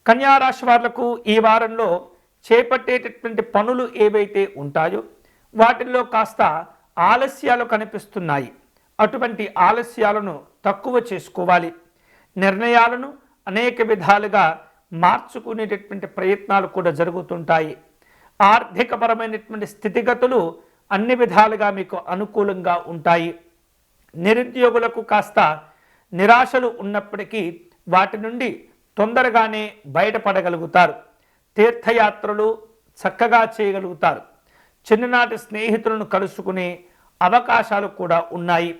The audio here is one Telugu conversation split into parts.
కన్యా రాశి వాళ్లకు ఈ వారంలో చేపట్టేటటువంటి పనులు ఏవైతే ఉంటాయో వాటిల్లో కాస్త ఆలస్యాలు కనిపిస్తున్నాయి. అటువంటి ఆలస్యాలను తక్కువ చేసుకోవాలి. నిర్ణయాలను అనేక విధాలుగా మార్చుకునేటటువంటి ప్రయత్నాలు కూడా జరుగుతుంటాయి. ఆర్థికపరమైనటువంటి స్థితిగతులు అన్ని విధాలుగా మీకు అనుకూలంగా ఉంటాయి. నిరుద్యోగులకు కాస్త నిరాశలు ఉన్నప్పటికీ వాటి నుండి తొందరగానే బయటపడగలుగుతారు. తీర్థయాత్రలు చక్కగా చేయగలుగుతారు. చిన్ననాటి స్నేహితులను కలుసుకునే అవకాశాలు కూడా ఉన్నాయి.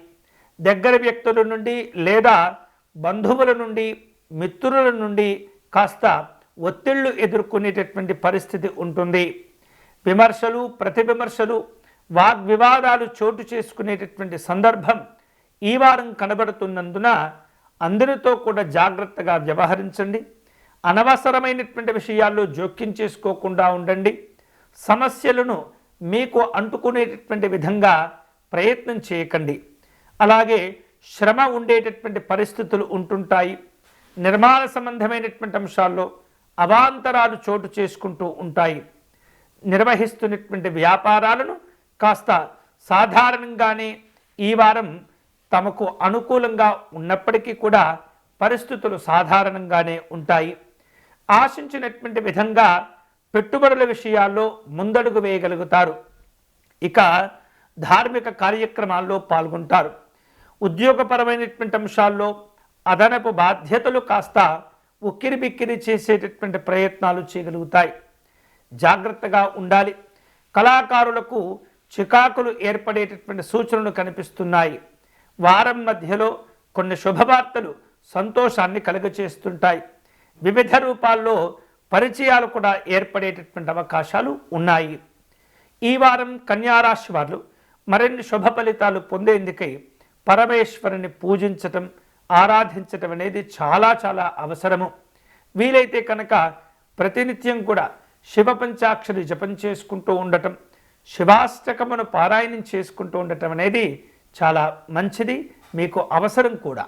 దగ్గర వ్యక్తుల నుండి లేదా బంధువుల నుండి మిత్రుల నుండి కాస్త ఒత్తిళ్లు ఎదుర్కొనేటటువంటి పరిస్థితి ఉంటుంది. విమర్శలు ప్రతివిమర్శలు వాగ్వివాదాలు చోటు చేసుకునేటటువంటి సందర్భం ఈ వారం కనబడుతున్నందున అందరితో కూడా జాగ్రత్తగా వ్యవహరించండి. అనవసరమైనటువంటి విషయాల్లో జోక్యం చేసుకోకుండా ఉండండి. సమస్యలను మీకు అంటుకునేటటువంటి విధంగా ప్రయత్నం చేయకండి. అలాగే శ్రమ ఉండేటటువంటి పరిస్థితులు ఉంటుంటాయి. నిర్మాణ సంబంధమైనటువంటి అంశాల్లో అవాంతరాలు చోటు చేసుకుంటూ ఉంటాయి. నిర్వహిస్తున్నటువంటి వ్యాపారాలను కాస్త సాధారణంగానే ఈ వారం తమకు అనుకూలంగా ఉన్నప్పటికీ కూడా పరిస్థితులు సాధారణంగానే ఉంటాయి. ఆశించినటువంటి విధంగా పెట్టుబడుల విషయాల్లో ముందడుగు వేయగలుగుతారు. ఇక ధార్మిక కార్యక్రమాల్లో పాల్గొంటారు. ఉద్యోగపరమైనటువంటి అంశాల్లో అదనపు బాధ్యతలు కాస్త ఉక్కిరిబిక్కిరి చేసేటటువంటి ప్రయత్నాలు చేయగలుగుతాయి. జాగ్రత్తగా ఉండాలి. కళాకారులకు చికాకులు ఏర్పడేటటువంటి సూచనలు కనిపిస్తున్నాయి. వారం మధ్యలో కొన్ని శుభవార్తలు సంతోషాన్ని కలుగచేస్తుంటాయి. వివిధ రూపాల్లో పరిచయాలు కూడా ఏర్పడేటటువంటి అవకాశాలు ఉన్నాయి. ఈ వారం కన్యారాశి వారు మరిన్ని శుభ ఫలితాలు పొందేందుకై పరమేశ్వరుని పూజించటం ఆరాధించటం అనేది చాలా చాలా అవసరము. వీలైతే కనుక ప్రతినిత్యం కూడా శివ పంచాక్షరి జపం చేసుకుంటూ ఉండటం, శివాష్టకమును పారాయణం చేసుకుంటూ ఉండటం అనేది చాలా మంచిది, మీకు అవసరం కూడా.